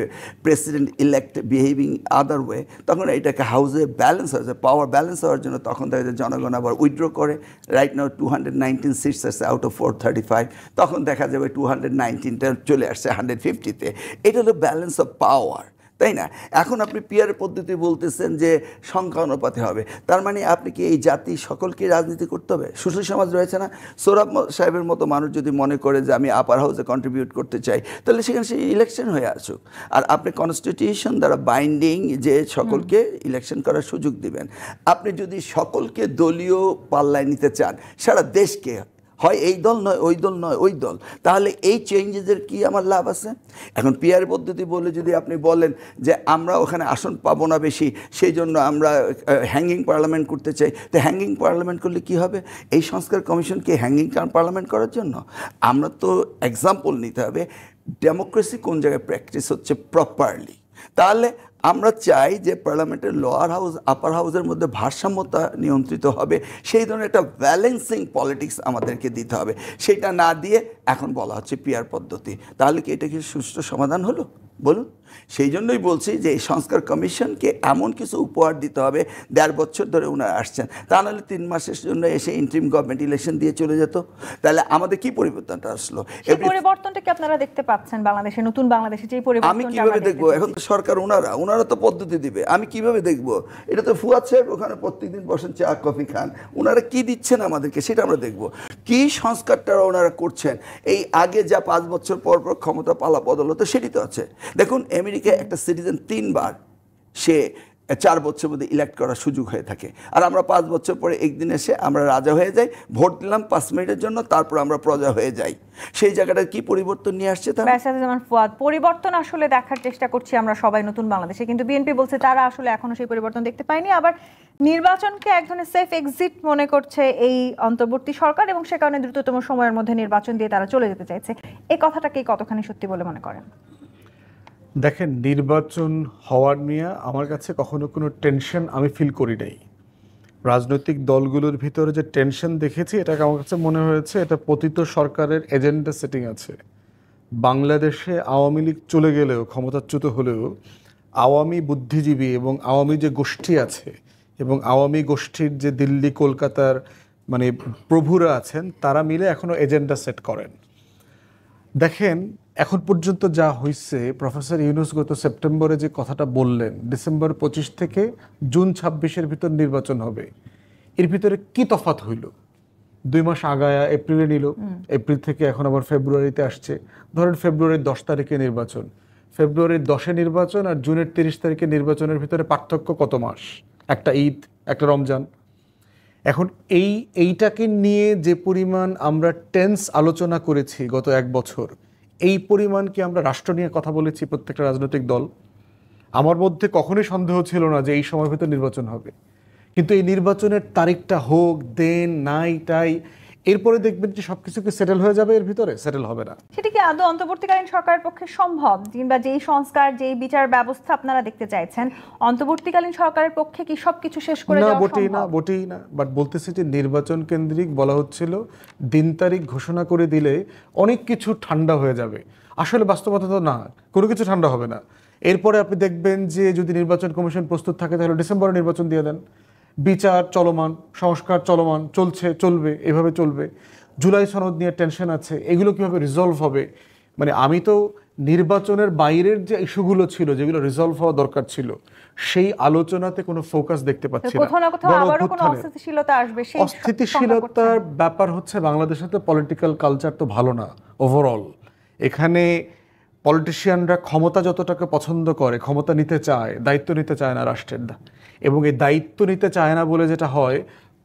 president elect behaving other way, তখন এটাকে হাউসে ব্যালেন্স হয়েছে, পাওয়ার ব্যালেন্স হওয়ার জন্য তখন দেখা যায় জনগণ আবার উইথড্র করে। রাইট নাও 219 সিটস আছে আউট অফ 435, তখন দেখা যাবে 219টা চলে আসছে 150-তে। এটা হলো ব্যালেন্স অফ পাওয়ার, তাই না? এখন আপনি পিআর পদ্ধতি বলতেছেন যে সংখ্যা অনুপাতে হবে, তার মানে আপনি কি এই জাতি সকলকে রাজনীতি করতে হবে? সুশীল সমাজ রয়েছে না, সোহরাব সাহেবের মতো মানুষ যদি মনে করে যে আমি আপার হাউসে কন্ট্রিবিউট করতে চাই, তাহলে সেখানে সেই ইলেকশন হয়ে আসুক। আর আপনি কনস্টিটিউশন দ্বারা বাইন্ডিং যে সকলকে ইলেকশন করার সুযোগ দিবেন। আপনি যদি সকলকে দলীয় পাল্লায় নিতে চান, সারা দেশকে, হয় এই দল নয় ওই দল নয় ওই দল, তাহলে এই চেঞ্জেসের কি আমার লাভ আছে? এখন পিআর পদ্ধতি বলে যদি আপনি বলেন যে আমরা ওখানে আসন পাবো না বেশি, সেই জন্য আমরা হ্যাঙ্গিং পার্লামেন্ট করতে চাই, তো হ্যাঙ্গিং পার্লামেন্ট করলে কি হবে? এই সংস্কার কমিশনকে হ্যাঙ্গিং পার্লামেন্ট করার জন্য? আমরা তো এক্সাম্পল নিতে হবে ডেমোক্রেসি কোন জায়গায় প্র্যাকটিস হচ্ছে প্রপারলি। তাহলে আমরা চাই যে পার্লামেন্টের লোয়ার হাউস আপার হাউসের মধ্যে ভারসাম্যতা নিয়ন্ত্রিত হবে, সেই ধরনের একটা ব্যালেন্সিং পলিটিক্স আমাদেরকে দিতে হবে। সেটা না দিয়ে এখন বলা হচ্ছে পিআর পদ্ধতি, তাহলে কি এটা কি সুষ্ঠু সমাধান হলো বলুন? সেই জন্যই বলছি যে এই সংস্কার কমিশনকে এমন কিছু উপহার দিতে হবে। 1.5 বছর ধরে ওনারা আসছেন, তা নাহলে 3 মাসের জন্য এসে ইন্টারিম গভর্নমেন্ট ইলেকশন দিয়ে চলে যেত, তাহলে আমাদের কি পরিবর্তনটা আসলো? এই পরিবর্তনটা কি আপনারা দেখতে পাচ্ছেন বাংলাদেশে, নতুন বাংলাদেশে যে পরিবর্তনটা? আমি কিভাবে দেখবো? এখন তো সরকার ওনারা তো পদ্ধতি দিবে, আমি কিভাবে দেখবো? এটা তো ফুয়াদ সাহেব ওখানে প্রত্যেকদিন বসেন, চা কফি খান, ওনারা কি দিচ্ছেন আমাদেরকে সেটা আমরা দেখবো। কি সংস্কারটা ওনারা করছেন, এই আগে যা 5 বছর পর পর ক্ষমতা পালা বদল হতো সেটি তো আছে। দেখুন আমেরিকায় একটা সিটিজেন 3 বার সে 4 বছরের মধ্যে ইলেক্ট করার সুযোগ হয়ে থাকে, আর আমরা 5 বছর পরে একদিন এসে আমরা রাজা হয়ে যাই, ভোট দিলাম 5 মিনিটের জন্য, তারপর আমরা প্রজা হয়ে যাই। সেই জায়গাটা কি পরিবর্তন নিয়ে আসছে? ফুয়াদ, পরিবর্তন আসলে দেখার চেষ্টা করছি আমরা সবাই নতুন বাংলাদেশে, কিন্তু বিএনপি বলছে তারা আসলে এখনো সেই পরিবর্তন দেখতে পায়নি। আবার নির্বাচনকে এক ধরনের সেফ এক্সিট মনে করছে এই অন্তর্বর্তী সরকার, এবং সে কারণে দ্রুততম সময়ের মধ্যে নির্বাচন দিয়ে তারা চলে যেতে চাইছে। এই কথাটাকে কতখানি সত্যি বলে মনে করেন? দেখেন, নির্বাচন হওয়ার নিয়ে আমার কাছে কখনো কোনো টেনশন আমি ফিল করি নাই। রাজনৈতিক দলগুলোর ভিতরে যে টেনশন দেখেছি, এটাকে আমার কাছে মনে হয়েছে এটা পতিত সরকারের এজেন্ডা সেটিং আছে। বাংলাদেশে আওয়ামী লীগ চলে গেলেও, ক্ষমতাচ্যুত হলেও, আওয়ামী বুদ্ধিজীবী এবং আওয়ামী যে গোষ্ঠী আছে এবং আওয়ামী গোষ্ঠীর যে দিল্লি কলকাতার মানে প্রভুরা আছেন, তারা মিলে এখনও এজেন্ডা সেট করেন। দেখেন, এখন পর্যন্ত যা হয়েছে, প্রফেসর ইউনূস গত সেপ্টেম্বরে যে কথাটা বললেন, ডিসেম্বর 25 থেকে জুন 26-এর ভিতর নির্বাচন হবে, এর ভিতরে কি তফাৎ হইল? 2 মাস আগায়া এপ্রিলে নিল, এপ্রিল থেকে এখন আবার ফেব্রুয়ারিতে আসছে। ধরেন ফেব্রুয়ারির 10 তারিখে নির্বাচন, ফেব্রুয়ারির 10-এ নির্বাচন আর জুনের 30 তারিখে নির্বাচনের ভিতরে পার্থক্য কত মাস? একটা ঈদ, একটা রমজান। এখন এইটাকে নিয়ে যে পরিমাণ আমরা টেন্স আলোচনা করেছি গত 1 বছর, এই পরিমাণ কি আমরা রাষ্ট্র নিয়ে কথা বলেছি প্রত্যেকটা রাজনৈতিক দল? আমার মধ্যে কখনোই সন্দেহ ছিল না যে এই সময়ের ভিতর নির্বাচন হবে, কিন্তু এই নির্বাচনের তারিখটা হোক দেন নাই তাই, এরপরে দেখবেন যে সবকিছু কি সেটেল হয়ে যাবে, এর ভিতরে সেটেল হবে না। সেটা কি আদৌ অন্তর্বর্তীকালীন সরকারের পক্ষে সম্ভব? কিংবা যেই সংস্কার, যেই বিচার ব্যবস্থা আপনারা দেখতে চাইছেন, অন্তর্বর্তীকালীন সরকারের পক্ষে কি সবকিছু শেষ করে না, দেওয়া বটেই না। বাট বলতেছি যে নির্বাচন কেন্দ্রিক বলা হচ্ছিল দিন তারিখ ঘোষণা করে দিলে অনেক কিছু ঠান্ডা হয়ে যাবে। আসলে বাস্তবতা তো না, কোনো কিছু ঠান্ডা হবে না। এরপরে আপনি দেখবেন যে যদি নির্বাচন কমিশন প্রস্তুত থাকে তাহলে ডিসেম্বরে নির্বাচন দিয়ে দেন। বিচার চলমান, সংস্কার চলমান, চলবে, এভাবে চলবে। জুলাই সনদ নিয়ে টেনশন আছে, এগুলো কিভাবে রিজলভ হবে? মানে আমি তো নির্বাচনের বাইরের যে ইস্যুগুলো ছিল, যেগুলো রিজলভ হওয়া দরকার ছিল, সেই আলোচনাতে কোনো ফোকাস দেখতে পাচ্ছি না। কোথাও না কোথাও আবারও কোনো অস্থিতিশীলতা আসবে, সেই অস্থিতিশীলতার ব্যাপার হচ্ছে বাংলাদেশে তো পলিটিক্যাল কালচার তো ভালো না ওভারঅল। এখানে পলিটিশিয়ানরা ক্ষমতা যতটাকে পছন্দ করে, ক্ষমতা নিতে চায়, দায়িত্ব নিতে চায় না রাষ্ট্রের, এবং এই দায়িত্ব নিতে চায় না বলে যেটা হয়,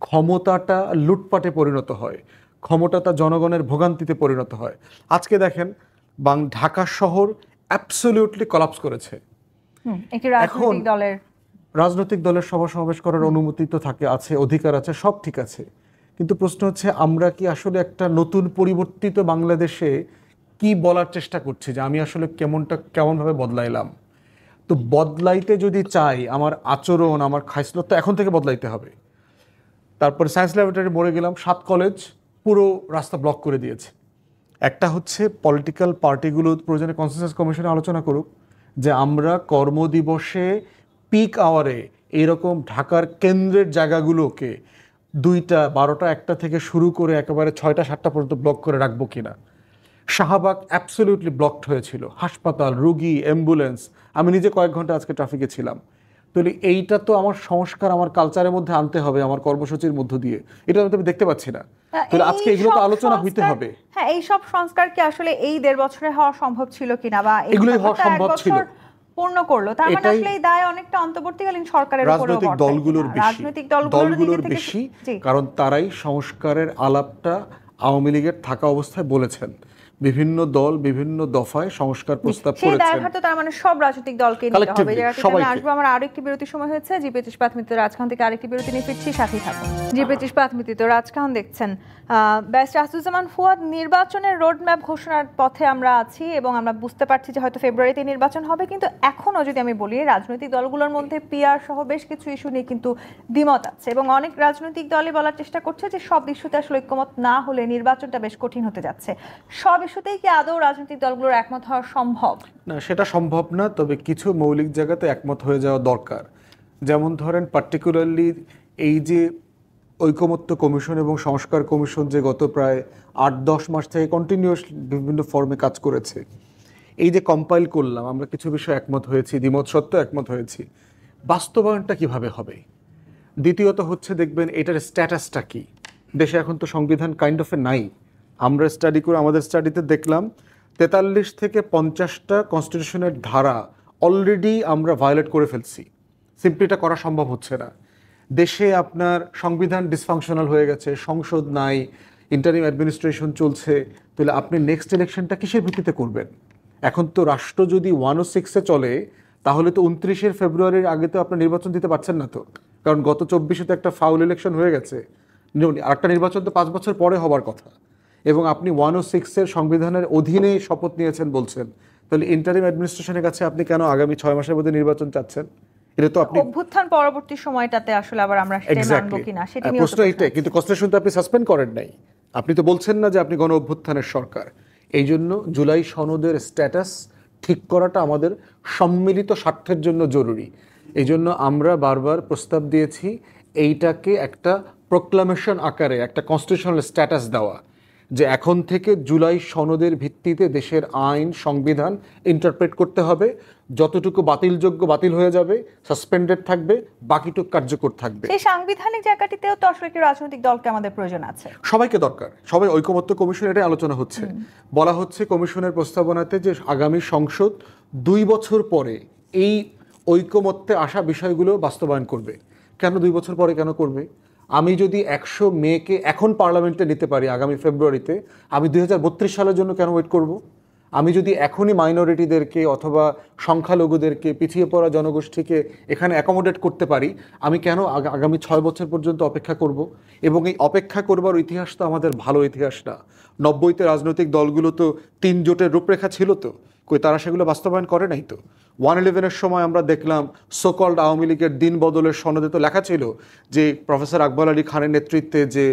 ক্ষমতাটা লুটপাটে পরিণত হয়, ক্ষমতাটা জনগণের ভোগান্তিতে পরিণত হয়। আজকে দেখেন ঢাকা শহর অ্যাবসলিউটলি কলাপস করেছে। একটি রাজনৈতিক দলের সভা সমাবেশ করার অনুমতি তো আছে, অধিকার আছে, সব ঠিক আছে, কিন্তু প্রশ্ন হচ্ছে আমরা কি আসলে একটা নতুন পরিবর্তিত বাংলাদেশে কি বলার চেষ্টা করছি যে আমি আসলে কেমনভাবে বদলাইলাম? তো বদলাইতে যদি চাই, আমার আচরণ, আমার খাইসলত তো এখন থেকে বদলাইতে হবে। তারপরে সায়েন্স ল্যাবরেটরি মরে গেলাম, 7 কলেজ পুরো রাস্তা ব্লক করে দিয়েছে। একটা হচ্ছে পলিটিক্যাল পার্টিগুলো প্রয়োজনে কনসেনসাস কমিশনে আলোচনা করুক যে আমরা কর্মদিবসে পিক আওয়ারে এরকম ঢাকার কেন্দ্রের জায়গাগুলোকে 2টা, 12টা, 1টা থেকে শুরু করে একেবারে 6টা, 7টা পর্যন্ত ব্লক করে রাখবো কিনা। শাহবাগ অ্যাবসলিউটলি ব্লকড হয়েছিল, হাসপাতাল, রুগী, অ্যাম্বুলেন্স। আমি নিজে কয়েক ঘন্টা আজকে ট্রাফিকে ছিলাম। তাহলে এইটা তো আমার সংস্কার, আমার কালচারের মধ্যে আনতে হবে, আমার কর্মসূচির মধ্য দিয়ে। এটা আমি দেখতে পাচ্ছি না। তাহলে আজকে এগুলো তো আলোচনা হইতে হবে। হ্যাঁ, এই সব সংস্কার কি আসলে এই 1.5 বছরে হওয়া সম্ভব ছিল কিনা, বা এগুলোই হওয়া সম্ভব ছিল পূর্ণ করলো? তার মানে আসলে এই দায় অনেকটা অন্তর্বর্তীকালীন সরকারের উপর, রাজনৈতিক দলগুলোর বেশি, কারণ তারাই সংস্কারের আলাপটা আওয়ামী লীগের থাকা অবস্থায় বলেছেন। বিভিন্ন দল বিভিন্ন দফায় সংস্কার প্রস্তাব করেছেন। সেই দায়ভার তো তার মানে সব রাজনৈতিক দলকে নিতে হবে। যেটা আসবো, আমরা আরেকটি বিরতির সময় হয়েছে। জি25 প্রাথমিক রাজখান থেকে আরেকটি বিরতি নিয়ে ফিরছি, সাথেই থাকুন। জি25 প্রাথমিক রাজখান দেখছেন। ব্যারিস্টার আসাদুজ্জামান ফুয়াদ, নির্বাচনের রোডম্যাপ ঘোষণার পথে আমরা আছি এবং আমরা বুঝতে পারছি যে হয়তো ফেব্রুয়ারিতে নির্বাচন হবে, কিন্তু এখনও যদি আমি বলি রাজনৈতিক দলগুলোর মধ্যে পিআর সহ বেশ কিছু ইস্যু নিয়ে কিন্তু দ্বিমত আছে, এবং অনেক রাজনৈতিক দলই বলার চেষ্টা করছে যে সব ইস্যুতে আসলে ঐক্যমত না হলে নির্বাচনটা বেশ কঠিন হতে যাচ্ছে। সব ইস্যুতেই কি আদৌ রাজনৈতিক দলগুলোর একমত হওয়া সম্ভব? না, সেটা সম্ভব না, তবে কিছু মৌলিক জায়গাতে একমত হয়ে যাওয়া দরকার। যেমন ধরেন পার্টিকুলারলি এই যে ঐকমত্য কমিশন এবং সংস্কার কমিশন যে গত প্রায় 8-10 মাস থেকে কন্টিনিউয়াস বিভিন্ন ফর্মে কাজ করেছে, এই যে কম্পাইল করলাম, আমরা কিছু বিষয় একমত হয়েছি, দ্বিমত সত্ত্বেও একমত হয়েছি। বাস্তবায়নটা কিভাবে হবে? দ্বিতীয়ত হচ্ছে দেখবেন এটার স্ট্যাটাসটা কি। দেশে এখন তো সংবিধান কাইন্ড অফ এ নাই। আমরা স্টাডি করে আমাদের স্টাডিতে দেখলাম 43 থেকে 50টা কনস্টিটিউশনের ধারা অলরেডি আমরা ভায়োলেট করে ফেলছি। সিম্পলি এটা করা সম্ভব হচ্ছে না। দেশে আপনার সংবিধান ডিসফাংশনাল হয়ে গেছে, সংসদ নাই, ইন্টারিম অ্যাডমিনিস্ট্রেশন চলছে, তাহলে আপনি নেক্সট ইলেকশনটা কিসের ভিত্তিতে করবেন? এখন তো রাষ্ট্র যদি 106-এ চলে, তাহলে তো 29 ফেব্রুয়ারির আগে তো আপনার নির্বাচন দিতে পারছেন না তো, কারণ গত 24-এ তো একটা ফাউল ইলেকশন হয়ে গেছে। আরেকটা নির্বাচন তো 5 বছর পরে হবার কথা, এবং আপনি 106-এর সংবিধানের অধীনে শপথ নিয়েছেন বলছেন, তাহলে ইন্টারিম অ্যাডমিনিস্ট্রেশনের কাছে আপনি কেন আগামী 6 মাসের মধ্যে নির্বাচন চাচ্ছেন? এটা তো আপনি অভ্যুত্থান পরবর্তী সময়টাতে আসলে আবার আমরা সেটা মানব কিনা সেটা নিয়ে প্রশ্ন এইটাই। কিন্তু কনস্টিটিউশন তো আপনি সাসপেন্ড করেন নাই, আপনি তো বলছেন না যে আপনি গণ অভ্যুত্থানের সরকার। এই জন্য জুলাই সনদের স্ট্যাটাস ঠিক করাটা আমাদের সম্মিলিত স্বার্থের জন্য জরুরি। এই জন্য আমরা বারবার প্রস্তাব দিয়েছি এইটাকে একটা প্রোক্লামেশন আকারে একটা কনস্টিটিউশনাল স্ট্যাটাস দেওয়া, যে এখন থেকে জুলাই সনদের ভিত্তিতে দেশের আইন সংবিধান ইন্টারপ্রেট করতে হবে, যতটুকু বাতিলযোগ্য বাতিল হয়ে যাবে, সাসপেন্ডেড থাকবে, বাকিটুকু কার্যকর থাকবে। সেই সাংবিধানিক জায়গাটিতেও তো আসলে কি রাজনৈতিক দলকে আমাদের প্রয়োজন আছে, সবাইকে দরকার। সবাই ঐকমত্য কমিশন এটাই আলোচনা হচ্ছে। বলা হচ্ছে কমিশনের প্রস্তাবনাতে যে আগামী সংসদ 2 বছর পরে এই ঐকমত্যে আসা বিষয়গুলো বাস্তবায়ন করবে। কেন 2 বছর পরে কেন করবে? আমি যদি 100 মেয়েকে এখন পার্লামেন্টে নিতে পারি আগামী ফেব্রুয়ারিতে, আমি 2032 সালের জন্য কেন ওয়েট করব? আমি যদি এখনই মাইনরিটিদেরকে অথবা সংখ্যালঘুদেরকে, পিছিয়ে পড়া জনগোষ্ঠীকে এখানে অ্যাকোমোডেট করতে পারি, আমি কেন আগামী 6 বছর পর্যন্ত অপেক্ষা করব? এবং এই অপেক্ষা করবার ইতিহাস তো আমাদের ভালো ইতিহাস না। 90-তে রাজনৈতিক দলগুলো তো 3 জোটের রূপরেখা ছিল, তো কই তারা সেগুলো বাস্তবায়ন করে নাই তো। 111-এর সময় আমরা দেখলাম সোকল্ড আওয়ামী লীগের দিন বদলের সনদে তো লেখা ছিল যে প্রফেসর আকবর আলী খানের নেতৃত্বে যে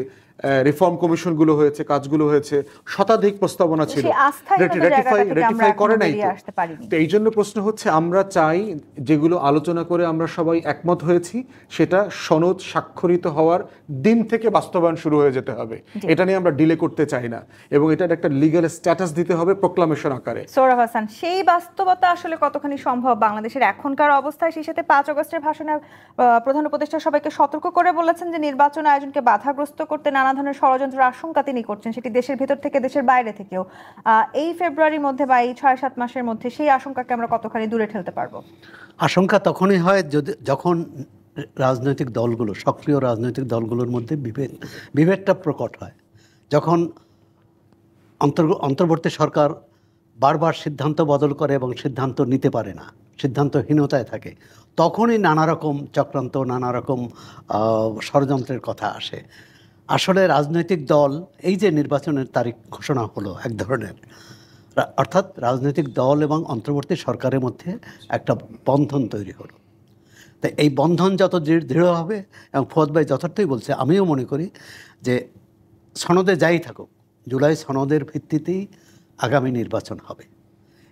রিফর্ম কমিশনগুলো হয়েছে, কাজগুলো হয়েছে, শতাধিক প্রস্তাবনা ছিল, রেটিফাই করে নাই তো। তো এই জন্য প্রশ্ন হচ্ছে, আমরা চাই যেগুলো আলোচনা করে আমরা সবাই একমত হয়েছি সেটা সনদ স্বাক্ষরিত হওয়ার দিন থেকে বাস্তবায়ন শুরু হয়ে যেতে হবে। এটা নিয়ে আমরা ডিলে করতে চাই না, এবং এটার একটা লিগ্যাল স্ট্যাটাস দিতে হবে প্রোক্লামেশন আকারে। সোহরাব হাসান, সেই বাস্তবতা আসলে কতখানি সম্ভব বাংলাদেশের এখনকার অবস্থায়? সেই সাথে 5 আগস্টের ভাষণে প্রধান উপদেষ্টা সবাইকে সতর্ক করে বলেছেন যে নির্বাচন আয়োজনকে বাধাগ্রস্ত করতে নানা ধরনের ষড়যন্ত্রের আশঙ্কা তিনি করছেন, সেটি দেশের ভেতর থেকে দেশের বাইরে থেকেও। এই ফেব্রুয়ারির মধ্যে বা এই 6-7 মাসের মধ্যে সেই আশঙ্কাকে আমরা কতখানি দূরে ঠেলতে পারবো? আশঙ্কা তখনই হয় যখন রাজনৈতিক দলগুলো, সক্রিয় রাজনৈতিক দলগুলোর মধ্যে বিভেদটা প্রকট হয়, যখন অন্তর্বর্তী সরকার বারবার সিদ্ধান্ত বদল করে এবং সিদ্ধান্ত নিতে পারে না, সিদ্ধান্তহীনতায় থাকে, তখনই নানা রকম চক্রান্ত, নানা রকম ষড়যন্ত্রের কথা আসে। আসলে রাজনৈতিক দল, এই যে নির্বাচনের তারিখ ঘোষণা হলো এক ধরনের, অর্থাৎ রাজনৈতিক দল এবং অন্তর্বর্তী সরকারের মধ্যে একটা বন্ধন তৈরি হলো। তাই এই বন্ধন যত দৃঢ় হবে, এবং ফুয়াদ ভাই যথার্থই বলছে, আমিও মনে করি যে সনদে যাই থাকুক, জুলাই সনদের ভিত্তিতেই আগামী নির্বাচন হবে,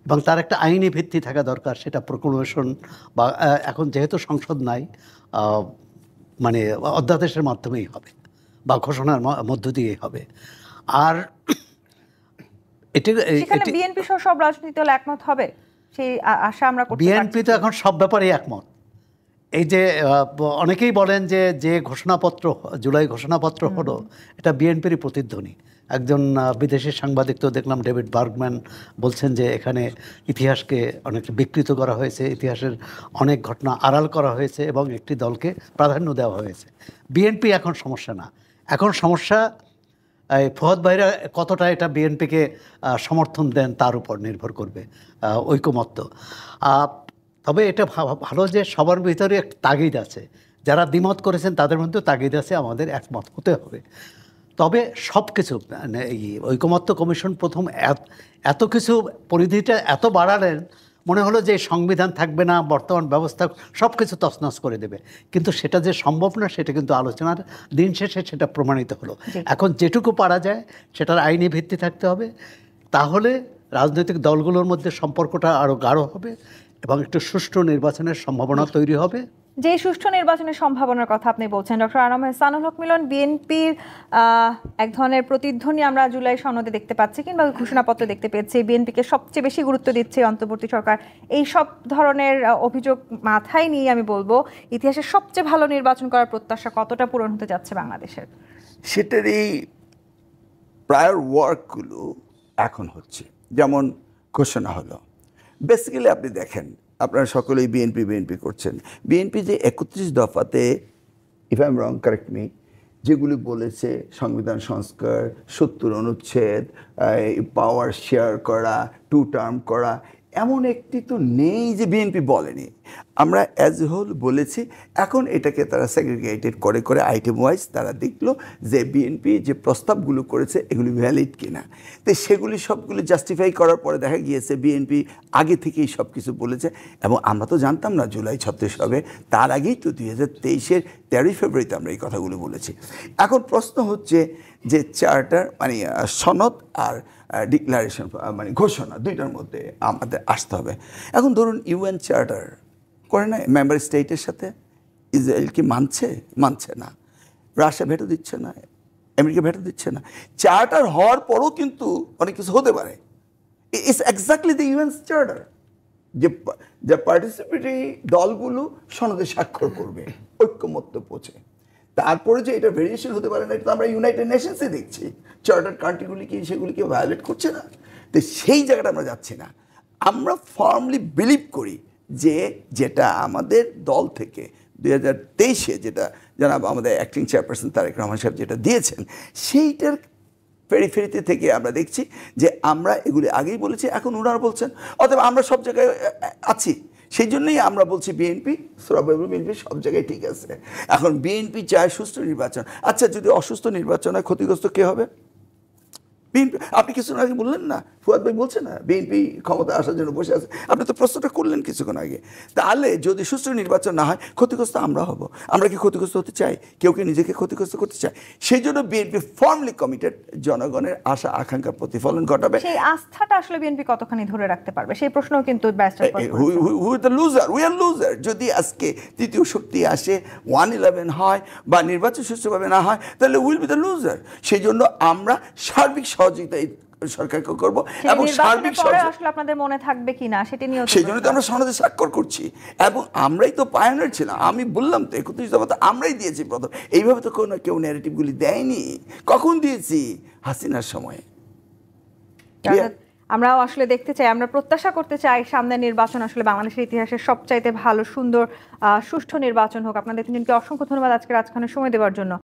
এবং তার একটা আইনি ভিত্তি থাকা দরকার। সেটা প্রোক্লামেশন বা এখন যেহেতু সংসদ নাই, মানে অধ্যাদেশের মাধ্যমেই হবে বা ঘোষণার মধ্য দিয়েই হবে। আর সেখানে বিএনপি সহ সব রাজনৈতিক দল একমত হবে, সেই আশা আমরা করতে পারছি। বিএনপি তো এখন সব ব্যাপারেই একমত। এই যে অনেকেই বলেন যে ঘোষণাপত্র, জুলাই ঘোষণাপত্র হলো, এটা বিএনপিরই প্রতিধ্বনি। একজন বিদেশি সাংবাদিক তো দেখলাম, ডেভিড বার্গম্যান, বলছেন যে এখানে ইতিহাসকে অনেক বিকৃত করা হয়েছে, ইতিহাসের অনেক ঘটনা আড়াল করা হয়েছে এবং একটি দলকে প্রাধান্য দেওয়া হয়েছে। বিএনপি এখন সমস্যা না, এখন সমস্যা ফুয়াদ ভাইরা কতটা এটা বিএনপিকে সমর্থন দেন তার উপর নির্ভর করবে ঐকমত্য। তবে এটা ভালো যে সবার ভিতরে একটা তাগিদ আছে, যারা দ্বিমত করেছেন তাদের মধ্যে তাগিদ আছে, আমাদের একমত হতে হবে। তবে সব কিছু, এই ঐকমত্য কমিশন প্রথম এত কিছু পরিধিটা এত বাড়ালেন, মনে হলো যে সংবিধান থাকবে না, বর্তমান ব্যবস্থা সব কিছু তছনছ করে দেবে, কিন্তু সেটা যে সম্ভব না সেটা কিন্তু আলোচনার দিন শেষে সেটা প্রমাণিত হলো। এখন যেটুকু পারা যায় সেটার আইনি ভিত্তি থাকতে হবে, তাহলে রাজনৈতিক দলগুলোর মধ্যে সম্পর্কটা আরও গাঢ় হবে এবং একটু সুষ্ঠু নির্বাচনের সম্ভাবনা তৈরি হবে। যে সুষ্ঠু নির্বাচনের সম্ভাবনার কথা আপনি বলছেন, ডক্টর আনাম এহসানুল হক মিলন, বিএনপির এক ধরনের প্রতিধ্বনি আমরা জুলাই সনদে দেখতে পাচ্ছি কিংবা ঘোষণাপত্রে দেখতে পেয়েছি। বিএনপিকে সবচেয়ে বেশি গুরুত্ব দিচ্ছে অন্তর্বর্তী সরকার। এই সব ধরনের অভিযোগ মাথায় নিয়ে আমি বলবো, ইতিহাসের সবচেয়ে ভালো নির্বাচন করার প্রত্যাশা কতটা পূরণ হতে যাচ্ছে বাংলাদেশের? সেটারই প্রায়র ওয়ার্কগুলো এখন হচ্ছে, যেমন ঘোষণা হলো। বেসিক্যালি আপনি দেখেন, আপনারা সকলেই বিএনপি করছেন। বিএনপি যে 31 দফাতে, if I am wrong correct me, যেগুলি বলেছে সংবিধান সংস্কার, 70 অনুচ্ছেদ, পাওয়ার শেয়ার করা, 2 টার্ম করা, এমন একটি তো নেই যে বিএনপি বলেনি। আমরা অ্যাজ এ হোল বলেছি। এখন এটাকে তারা সেগ্রিগেটেড করে আইটেম ওয়াইজ তারা দেখলো যে বিএনপি যে প্রস্তাবগুলো করেছে এগুলি ভ্যালিড কিনা। তো সেগুলি সবগুলো জাস্টিফাই করার পরে দেখা গিয়েছে বিএনপি আগে থেকেই সব কিছু বলেছে, এবং আমরা তো জানতাম না জুলাই 36 হবে, তার আগেই তো 2023-এর 13 ফেব্রুয়ারিতে আমরা এই কথাগুলো বলেছি। এখন প্রশ্ন হচ্ছে যে চার্টার মানে সনদ আর ডিক্লারেশন মানে ঘোষণা, দুইটার মধ্যে আমাদের আসতে হবে। এখন ধরুন ইউএন চার্টার করে না মেম্বার স্টেটের সাথে, ইসরায়েল কি মানছে না, রাশিয়া ভেটো দিচ্ছে না, আমেরিকা ভেটো দিচ্ছে না। চার্টার হওয়ার পরও কিন্তু অনেক কিছু হতে পারে। It's exactly the UN charter, যে পার্টিসিপেটরি দলগুলো সনদে স্বাক্ষর করবে ঐক্যমত্য পৌঁছে। তারপরে যে এটা ভেরিয়েশন হতে পারে না, এটা আমরা ইউনাইটেড নেশনসে দেখছি। চার্টার কান্ট্রিগুলি কি সেগুলিকে ভায়োলেট করছে না? তো সেই জায়গাটা আমরা যাচ্ছি না। আমরা ফার্মলি বিলিভ করি যে যেটা আমাদের দল থেকে 2023-এ যেটা জানাব আমাদের অ্যাক্টিং চেয়ারপারসন তারেক রহমান সাহেব যেটা দিয়েছেন, সেইটার পেরিফেরিতে থেকে আমরা দেখছি যে আমরা এগুলি আগেই বলেছি, এখন ওনারা বলছেন, অতএব আমরা সব জায়গায় আছি। সেই জন্যই আমরা বলছি বিএনপি সব জায়গায় ঠিক আছে। এখন বিএনপি চায় সুষ্ঠু নির্বাচন। আচ্ছা, যদি অসুস্থ নির্বাচন হয় ক্ষতিগ্রস্ত কে হবে? বিএনপি। আপনি কিছুক্ষণ আগে বললেন না, ফুয়াদ ভাই বলছে না বিএনপি ক্ষমতা আসার জন্য বসে আছে, আপনি তো প্রশ্নটা করলেন কিছুক্ষণ আগে। তাহলে যদি সুষ্ঠু নির্বাচন না হয় ক্ষতিগ্রস্ত আমরা হব। আমরা কি ক্ষতিগ্রস্ত হতে চাই? কেউ কি নিজেকে ক্ষতিগ্রস্ত করতে চায়? সেই জন্য বিএনপি ফর্মলি কমিটেড জনগণের আশা আকাঙ্ক্ষার প্রতিফলন ঘটাবে। সেই আস্থাটা আসলে বিএনপি কতখানি ধরে রাখতে পারবে সেই প্রশ্নও কিন্তু ব্যারিস্টার উই আর লুজার। যদি আজকে তৃতীয় শক্তি আসে, 111 হয় বা নির্বাচন সুষ্ঠুভাবে না হয়, তাহলে উইল বি দ্য লুজার। সেই জন্য আমরা সার্বিক সহযোগিতা এই সরকারকে করব এবং সার্বিক আসলে আপনাদের মনে থাকবে কিনা সেটা নিয়ে, সেই জন্য তো আমরা সনদে স্বাক্ষর করছি এবং আমরাই তো পায়োনিয়ার ছিলাম। আমি বললাম তো 31 দফা আমরাই দিয়েছি প্রথম। এইভাবে তো কেউ ন্যারেটিভগুলি দেয়নি। কখন দিয়েছি? হাসিনার সময়ে। আমরাও আসলে দেখতে চাই, আমরা প্রত্যাশা করতে চাই সামনের নির্বাচন আসলে বাংলাদেশের ইতিহাসের সবচাইতে ভালো, সুন্দর, সুষ্ঠু নির্বাচন হোক। আপনাদের তিনজনকে অসংখ্য ধন্যবাদ আজকে রাজখানের সময় দেওয়ার জন্য।